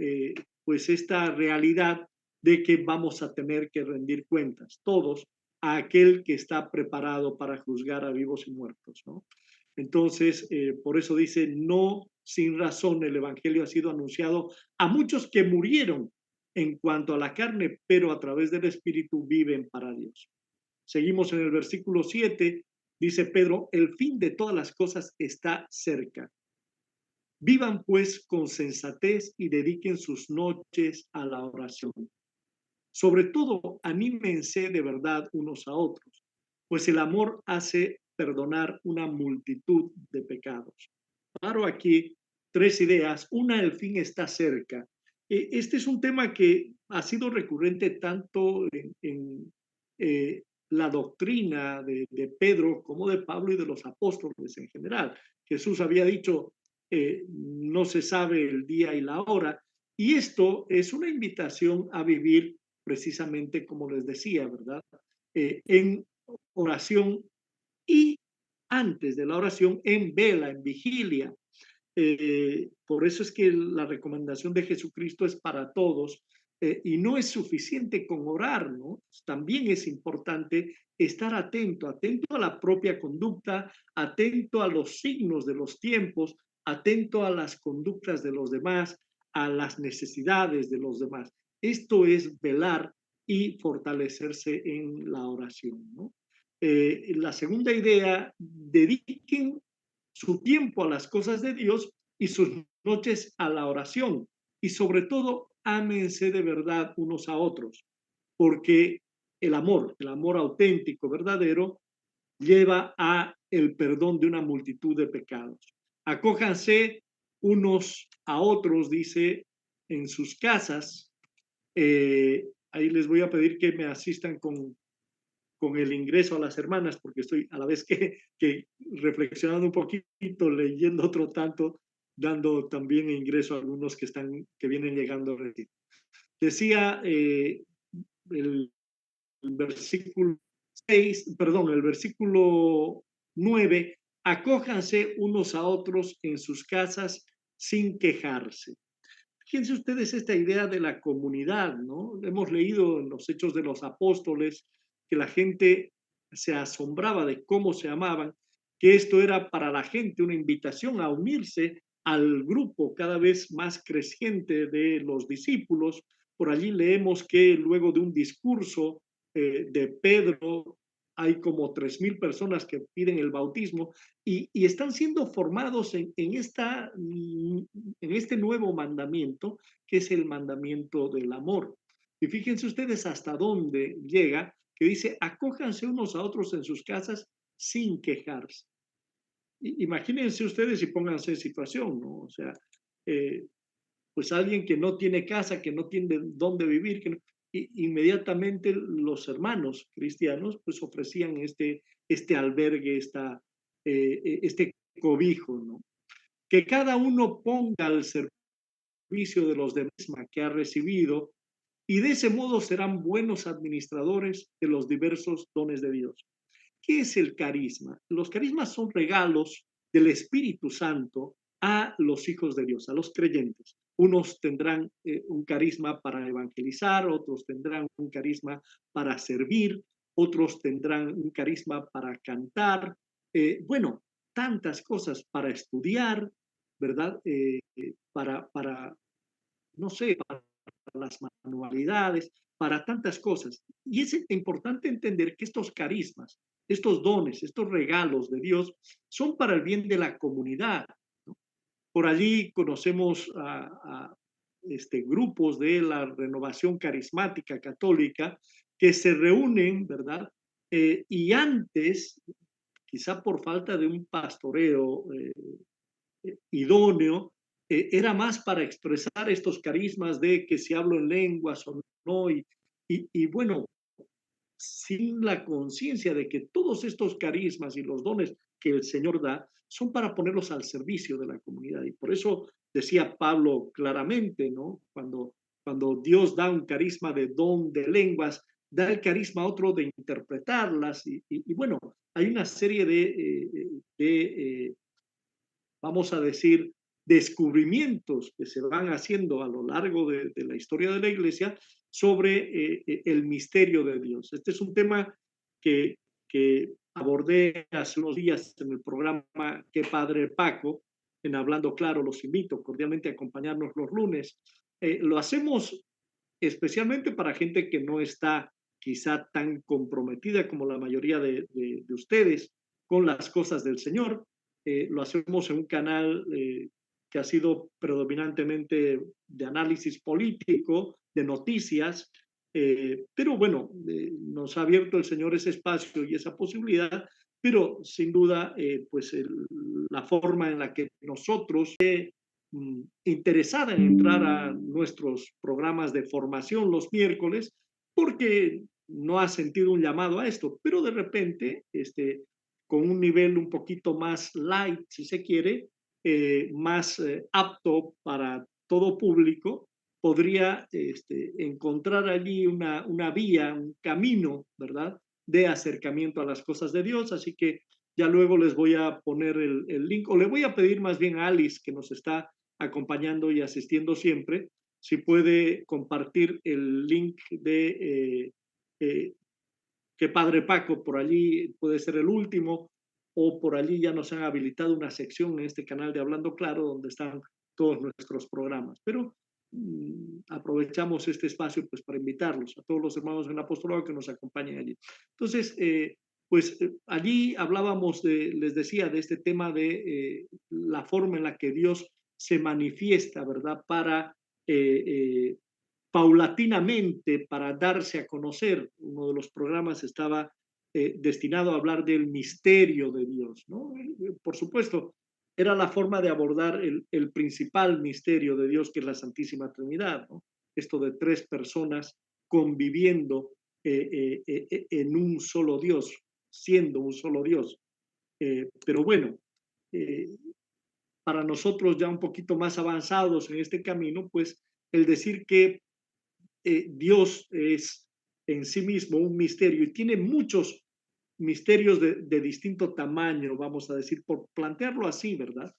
S2: pues esta realidad de que vamos a tener que rendir cuentas, todos, a aquel que está preparado para juzgar a vivos y muertos, ¿no? Entonces, por eso dice, no sin razón el Evangelio ha sido anunciado a muchos que murieron en cuanto a la carne, pero a través del Espíritu viven para Dios. Seguimos en el versículo 7, dice Pedro, el fin de todas las cosas está cerca. Vivan pues con sensatez y dediquen sus noches a la oración. Sobre todo, anímense de verdad unos a otros, pues el amor hace perdonar una multitud de pecados. Claro, aquí tres ideas. Una, el fin está cerca. Este es un tema que ha sido recurrente tanto en la doctrina de Pedro como de Pablo y de los apóstoles en general. Jesús había dicho, no se sabe el día y la hora, y esto es una invitación a vivir precisamente como les decía, ¿verdad? En oración y antes de la oración en vela, en vigilia. Por eso es que la recomendación de Jesucristo es para todos y no es suficiente con orar, ¿no? También es importante estar atento, atento a la propia conducta, atento a los signos de los tiempos, atento a las conductas de los demás, a las necesidades de los demás. Esto es velar y fortalecerse en la oración, ¿no? La segunda idea, dediquen su tiempo a las cosas de Dios y sus noches a la oración. Y sobre todo, ámense de verdad unos a otros, porque el amor auténtico, verdadero, lleva a el perdón de una multitud de pecados. Acójanse unos a otros, dice, en sus casas. Ahí les voy a pedir que me asistan con el ingreso a las hermanas, porque estoy a la vez que reflexionando un poquito, leyendo otro tanto, dando también ingreso a algunos que vienen llegando recién. Decía el versículo 6, perdón, el versículo 9, acójanse unos a otros en sus casas sin quejarse. Fíjense ustedes esta idea de la comunidad, ¿no? Hemos leído en los Hechos de los Apóstoles que la gente se asombraba de cómo se amaban, que esto era para la gente una invitación a unirse al grupo cada vez más creciente de los discípulos. Por allí leemos que luego de un discurso de Pedro hay como 3,000 personas que piden el bautismo y están siendo formados en este nuevo mandamiento, que es el mandamiento del amor. Y fíjense ustedes hasta dónde llega, que dice, acójanse unos a otros en sus casas sin quejarse. Imagínense ustedes y pónganse en situación, ¿no? O sea, pues alguien que no tiene casa, que no tiene dónde vivir, que no, inmediatamente los hermanos cristianos pues ofrecían este albergue, este cobijo, ¿no? Que cada uno ponga al servicio de los demás que ha recibido y de ese modo serán buenos administradores de los diversos dones de Dios. ¿Qué es el carisma? Los carismas son regalos del Espíritu Santo a los hijos de Dios, a los creyentes. Unos tendrán un carisma para evangelizar, otros tendrán un carisma para servir, otros tendrán un carisma para cantar. Bueno, tantas cosas para estudiar, ¿verdad? Para, no sé, para las manualidades, para tantas cosas. Y es importante entender que estos carismas, estos dones, estos regalos de Dios son para el bien de la comunidad, ¿no? Por allí conocemos a grupos de la renovación carismática católica que se reúnen, ¿verdad? Y antes, quizá por falta de un pastoreo idóneo, era más para expresar estos carismas de que si hablo en lenguas o no, y bueno, sin la conciencia de que todos estos carismas y los dones que el Señor da son para ponerlos al servicio de la comunidad. Y por eso decía Pablo claramente, ¿no? Cuando Dios da un carisma de don de lenguas, da el carisma a otro de interpretarlas. Y bueno, hay una serie vamos a decir, descubrimientos que se van haciendo a lo largo de la historia de la iglesia sobre el misterio de Dios. Este es un tema que abordé hace unos días en el programa Que Padre Paco, en Hablando Claro. Los invito cordialmente a acompañarnos los lunes. Lo hacemos especialmente para gente que no está quizá tan comprometida como la mayoría de ustedes con las cosas del Señor. Lo hacemos en un canal que ha sido predominantemente de análisis político, de noticias, pero bueno, nos ha abierto el Señor ese espacio y esa posibilidad, pero sin duda, pues la forma en la que nosotros, interesada en entrar a nuestros programas de formación los miércoles, porque no ha sentido un llamado a esto, pero de repente, con un nivel un poquito más light, si se quiere, más apto para todo público, podría encontrar allí una vía, un camino, ¿verdad?, de acercamiento a las cosas de Dios. Así que ya luego les voy a poner el link, o le voy a pedir más bien a Alice, que nos está acompañando y asistiendo siempre, si puede compartir el link de Que Padre Paco, por allí puede ser el último, o por allí ya nos han habilitado una sección en este canal de Hablando Claro donde están todos nuestros programas. Pero aprovechamos este espacio pues para invitarlos a todos los hermanos en el apostolado que nos acompañen allí. Entonces, allí hablábamos les decía, de este tema de la forma en la que Dios se manifiesta, ¿verdad? Para paulatinamente, para darse a conocer. Uno de los programas estaba destinado a hablar del misterio de Dios, ¿no? Por supuesto, era la forma de abordar el principal misterio de Dios, que es la Santísima Trinidad, ¿no? Esto de tres personas conviviendo en un solo Dios, siendo un solo Dios. Pero bueno, para nosotros ya un poquito más avanzados en este camino, pues el decir que Dios es en sí mismo un misterio y tiene muchos misterios de distinto tamaño, vamos a decir, por plantearlo así, ¿verdad?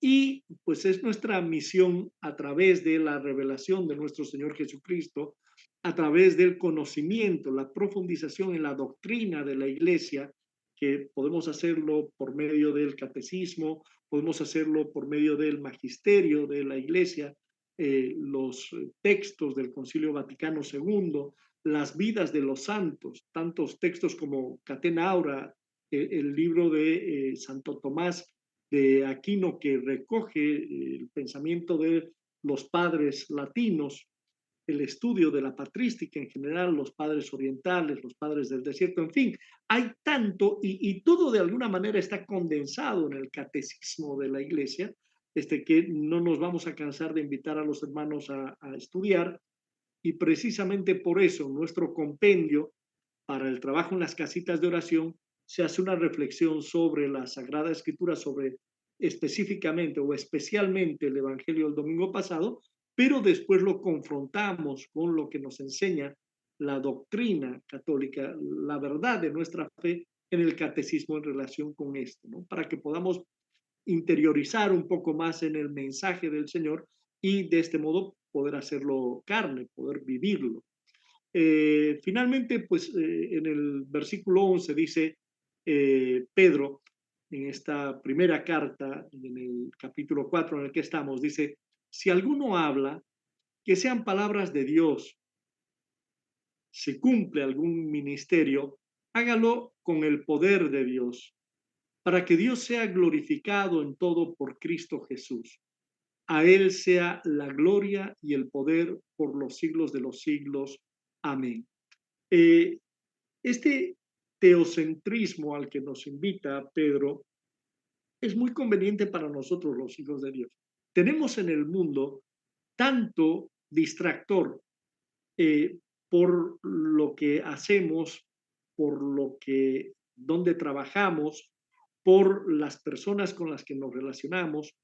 S2: Y pues es nuestra misión, a través de la revelación de nuestro Señor Jesucristo, a través del conocimiento, la profundización en la doctrina de la iglesia, que podemos hacerlo por medio del catecismo, podemos hacerlo por medio del magisterio de la iglesia, los textos del Concilio Vaticano II, las vidas de los santos, tantos textos como Catena Aura, el libro de Santo Tomás de Aquino, que recoge el pensamiento de los padres latinos, el estudio de la patrística en general, los padres orientales, los padres del desierto, en fin, hay tanto, y todo de alguna manera está condensado en el catecismo de la iglesia, que no nos vamos a cansar de invitar a los hermanos a estudiar. Y precisamente por eso nuestro compendio para el trabajo en las casitas de oración se hace una reflexión sobre la Sagrada Escritura, sobre específicamente o especialmente el Evangelio del domingo pasado, pero después lo confrontamos con lo que nos enseña la doctrina católica, la verdad de nuestra fe en el catecismo en relación con esto, ¿no? Para que podamos interiorizar un poco más en el mensaje del Señor y de este modo poder hacerlo carne, poder vivirlo. Finalmente, pues en el versículo 11 dice Pedro, en esta primera carta, en el capítulo 4 en el que estamos, dice, si alguno habla, que sean palabras de Dios. Si cumple algún ministerio, hágalo con el poder de Dios, para que Dios sea glorificado en todo por Cristo Jesús. A Él sea la gloria y el poder por los siglos de los siglos. Amén. Este teocentrismo al que nos invita Pedro es muy conveniente para nosotros los hijos de Dios. Tenemos en el mundo tanto distractor por lo que hacemos, por lo que, donde trabajamos, por las personas con las que nos relacionamos,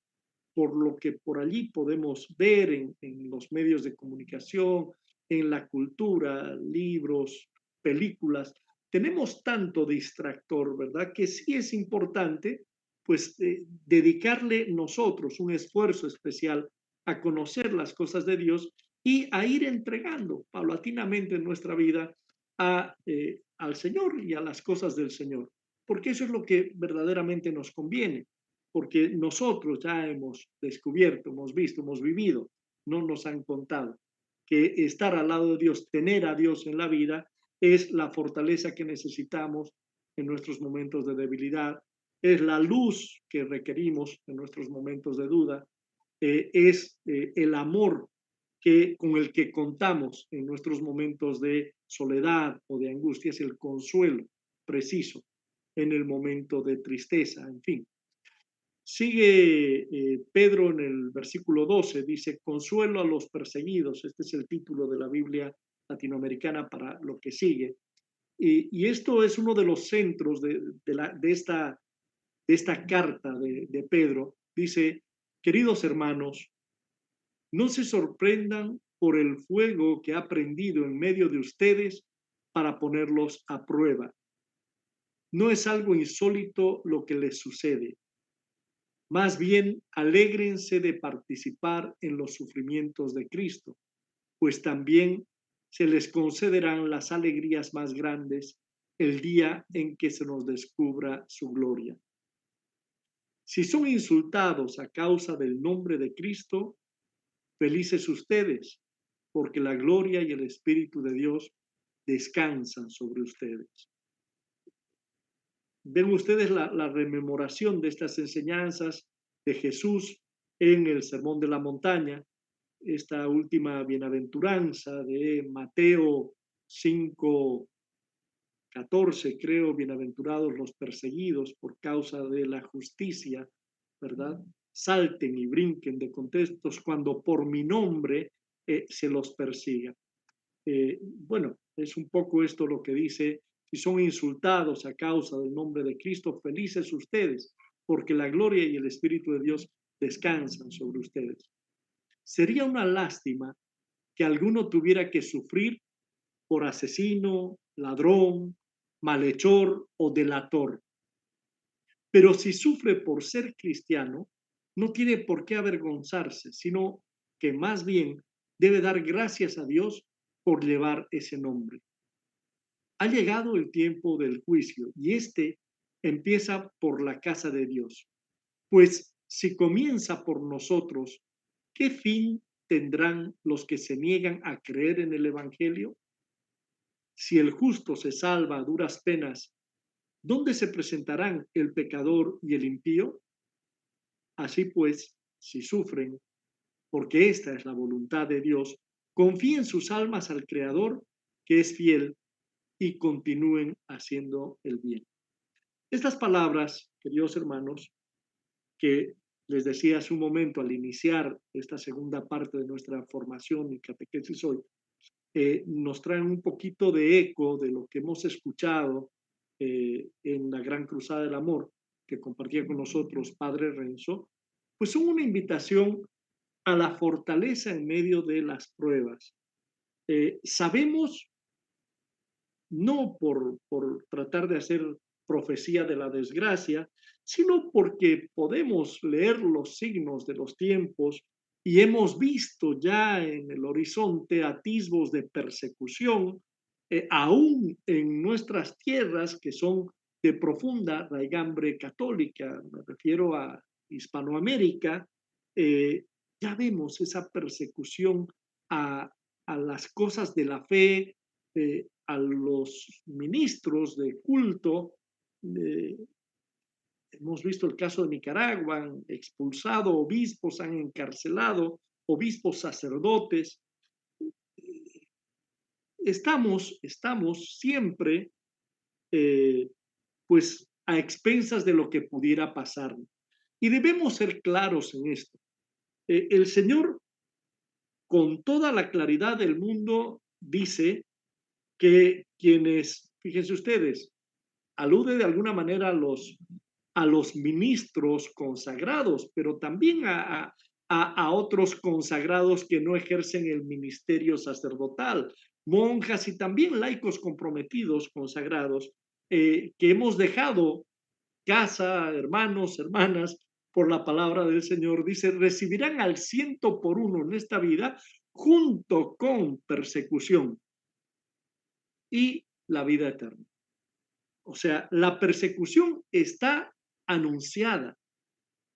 S2: por lo que por allí podemos ver en los medios de comunicación, en la cultura, libros, películas. Tenemos tanto distractor, ¿verdad? Que sí es importante, pues, dedicarle nosotros un esfuerzo especial a conocer las cosas de Dios y a ir entregando paulatinamente en nuestra vida al Señor y a las cosas del Señor, porque eso es lo que verdaderamente nos conviene, porque nosotros ya hemos descubierto, hemos visto, hemos vivido, no nos han contado que estar al lado de Dios, tener a Dios en la vida, es la fortaleza que necesitamos en nuestros momentos de debilidad, es la luz que requerimos en nuestros momentos de duda, es el amor con el que contamos en nuestros momentos de soledad o de angustia, es el consuelo preciso en el momento de tristeza, en fin. Sigue Pedro en el versículo 12, dice, consuelo a los perseguidos. Este es el título de la Biblia latinoamericana para lo que sigue. Y esto es uno de los centros de esta carta de Pedro. Dice, queridos hermanos, no se sorprendan por el fuego que ha prendido en medio de ustedes para ponerlos a prueba. No es algo insólito lo que les sucede. Más bien, alégrense de participar en los sufrimientos de Cristo, pues también se les concederán las alegrías más grandes el día en que se nos descubra su gloria. Si son insultados a causa del nombre de Cristo, felices ustedes, porque la gloria y el Espíritu de Dios descansan sobre ustedes. Ven ustedes la rememoración de estas enseñanzas de Jesús en el Sermón de la Montaña, esta última bienaventuranza de Mateo 5:14, creo, bienaventurados los perseguidos por causa de la justicia, ¿verdad? Salten y brinquen de contentos cuando por mi nombre se los persiga. Bueno, es un poco esto lo que dice, si son insultados a causa del nombre de Cristo, felices ustedes, porque la gloria y el Espíritu de Dios descansan sobre ustedes. Sería una lástima que alguno tuviera que sufrir por asesino, ladrón, malhechor o delator. Pero si sufre por ser cristiano, no tiene por qué avergonzarse, sino que más bien debe dar gracias a Dios por llevar ese nombre. Ha llegado el tiempo del juicio y este empieza por la casa de Dios. Pues si comienza por nosotros, ¿qué fin tendrán los que se niegan a creer en el Evangelio? Si el justo se salva a duras penas, ¿dónde se presentarán el pecador y el impío? Así pues, si sufren, porque esta es la voluntad de Dios, confíen sus almas al Creador, que es fiel, y continúen haciendo el bien. Estas palabras, queridos hermanos, que les decía hace un momento al iniciar esta segunda parte de nuestra formación y catequesis hoy, nos traen un poquito de eco de lo que hemos escuchado en la Gran Cruzada del Amor que compartía con nosotros Padre Renzo, pues son una invitación a la fortaleza en medio de las pruebas. Sabemos, no por tratar de hacer profecía de la desgracia, sino porque podemos leer los signos de los tiempos y hemos visto ya en el horizonte atisbos de persecución, aún en nuestras tierras que son de profunda raigambre católica, me refiero a Hispanoamérica. Ya vemos esa persecución a las cosas de la fe, a los ministros de culto. Hemos visto el caso de Nicaragua, han expulsado obispos, han encarcelado obispos sacerdotes. Estamos siempre pues a expensas de lo que pudiera pasar. Y debemos ser claros en esto. El Señor, con toda la claridad del mundo, dice que quienes, fíjense ustedes, alude de alguna manera a los ministros consagrados, pero también a otros consagrados que no ejercen el ministerio sacerdotal, monjas y también laicos comprometidos, consagrados, que hemos dejado casa, hermanos, hermanas, por la palabra del Señor. Dice, recibirán al 100 por 1 en esta vida, junto con persecución y la vida eterna. O sea, la persecución está anunciada.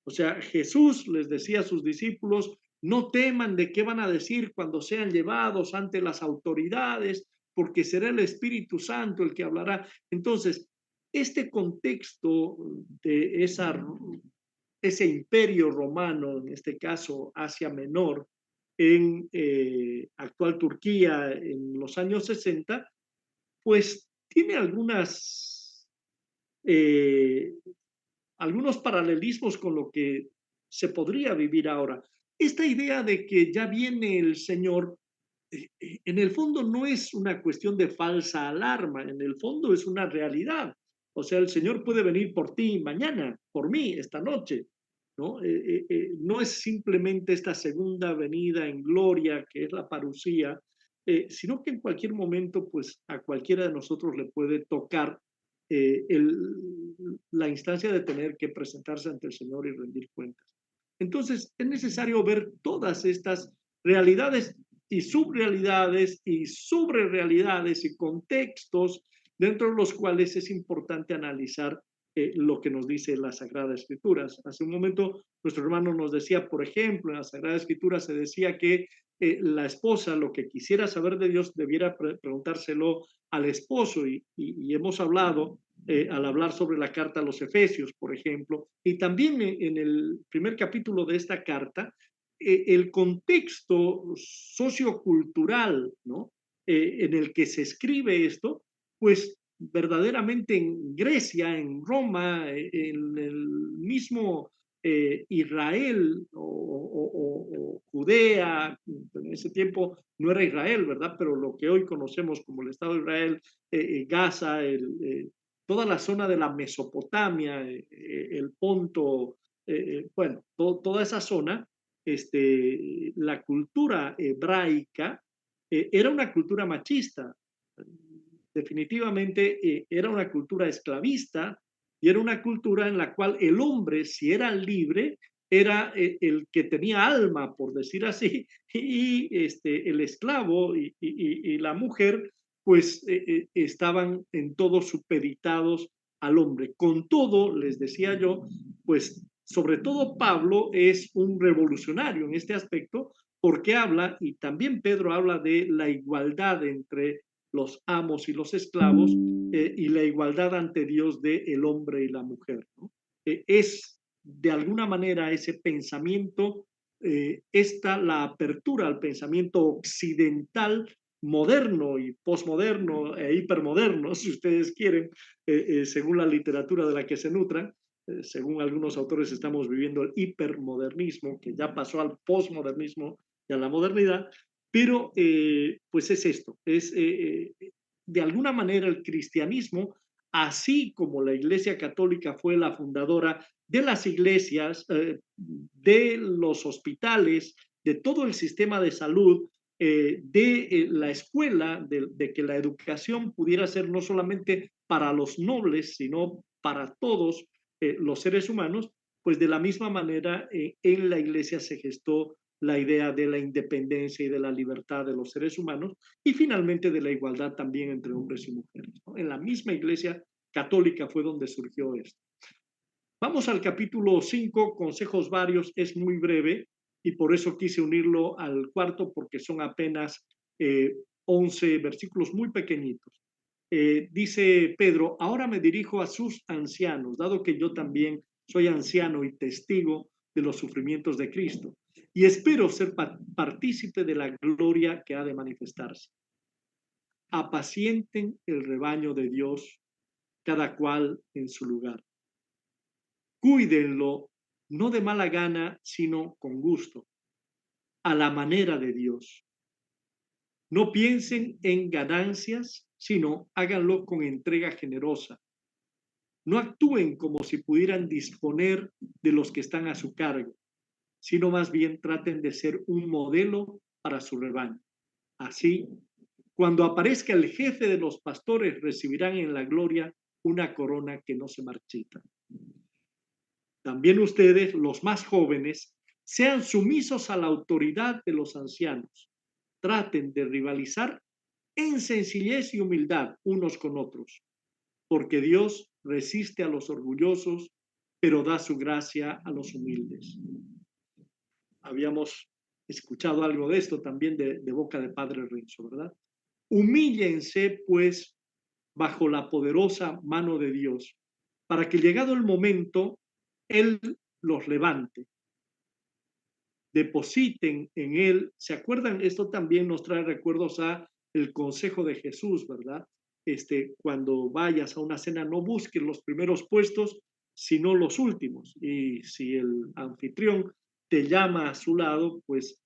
S2: O sea, Jesús les decía a sus discípulos, no teman de qué van a decir cuando sean llevados ante las autoridades, porque será el Espíritu Santo el que hablará. Entonces, este contexto de ese imperio romano, en este caso Asia Menor, en actual Turquía en los años 60, pues tiene algunos paralelismos con lo que se podría vivir ahora. Esta idea de que ya viene el Señor, en el fondo no es una cuestión de falsa alarma, en el fondo es una realidad. O sea, el Señor puede venir por ti mañana, por mí, esta noche, ¿no? No es simplemente esta segunda venida en gloria, que es la parusía, sino que en cualquier momento, pues a cualquiera de nosotros le puede tocar la instancia de tener que presentarse ante el Señor y rendir cuentas. Entonces, es necesario ver todas estas realidades y subrealidades y sobrerealidades y contextos dentro de los cuales es importante analizar lo que nos dice la Sagrada Escritura. Hace un momento nuestro hermano nos decía, por ejemplo, en la Sagrada Escritura se decía que la esposa lo que quisiera saber de Dios debiera preguntárselo al esposo y hemos hablado al hablar sobre la carta a los Efesios, por ejemplo, y también en el primer capítulo de esta carta, el contexto sociocultural, ¿no? En el que se escribe esto, pues verdaderamente en Grecia, en Roma, en el mismo Israel o Judea, en ese tiempo no era Israel, ¿verdad? Pero lo que hoy conocemos como el Estado de Israel, Gaza, toda la zona de la Mesopotamia, el Ponto, bueno, toda esa zona, la cultura hebraica era una cultura machista. Definitivamente era una cultura esclavista y era una cultura en la cual el hombre, si era libre, era el que tenía alma, por decir así, y el esclavo y la mujer, pues estaban en todo supeditados al hombre. Con todo, les decía yo, pues sobre todo Pablo es un revolucionario en este aspecto, porque habla, y también Pedro habla de la igualdad entre los amos y los esclavos y la igualdad ante Dios de el hombre y la mujer, ¿no? Es de alguna manera ese pensamiento, la apertura al pensamiento occidental, moderno y posmoderno e hipermoderno, si ustedes quieren, según la literatura de la que se nutran. Según algunos autores estamos viviendo el hipermodernismo, que ya pasó al posmodernismo y a la modernidad, pero pues es esto, es de alguna manera el cristianismo, así como la Iglesia Católica fue la fundadora de las iglesias, de los hospitales, de todo el sistema de salud, de la escuela, de que la educación pudiera ser no solamente para los nobles, sino para todos los seres humanos, pues de la misma manera en la iglesia se gestó la idea de la independencia y de la libertad de los seres humanos y finalmente de la igualdad también entre hombres y mujeres, ¿no? En la misma iglesia católica fue donde surgió esto. Vamos al capítulo 5, consejos varios, es muy breve y por eso quise unirlo al cuarto porque son apenas 11 versículos muy pequeñitos. Dice Pedro, ahora me dirijo a sus ancianos, dado que yo también soy anciano y testigo de los sufrimientos de Cristo, y espero ser partícipe de la gloria que ha de manifestarse. Apacienten el rebaño de Dios, cada cual en su lugar. Cuídenlo, no de mala gana, sino con gusto, a la manera de Dios. No piensen en ganancias, sino háganlo con entrega generosa. No actúen como si pudieran disponer de los que están a su cargo, sino más bien traten de ser un modelo para su rebaño. Así, cuando aparezca el jefe de los pastores, recibirán en la gloria una corona que no se marchita. También ustedes, los más jóvenes, sean sumisos a la autoridad de los ancianos. Traten de rivalizar en sencillez y humildad unos con otros, porque Dios resiste a los orgullosos, pero da su gracia a los humildes. Habíamos escuchado algo de esto también de boca de Padre Renzo, ¿verdad? Humíllense, pues, bajo la poderosa mano de Dios, para que llegado el momento, Él los levante. Depositen en Él. ¿Se acuerdan? Esto también nos trae recuerdos a el consejo de Jesús, ¿verdad? Cuando vayas a una cena, no busques los primeros puestos, sino los últimos. Y si el anfitrión te llama a su lado, pues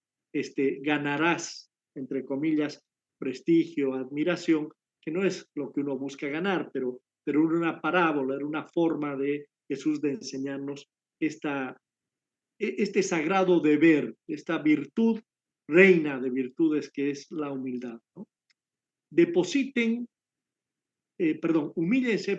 S2: ganarás, entre comillas, prestigio, admiración, que no es lo que uno busca ganar, pero era una parábola, era una forma de Jesús de enseñarnos este sagrado deber, esta virtud reina de virtudes que es la humildad, ¿no? Humíllense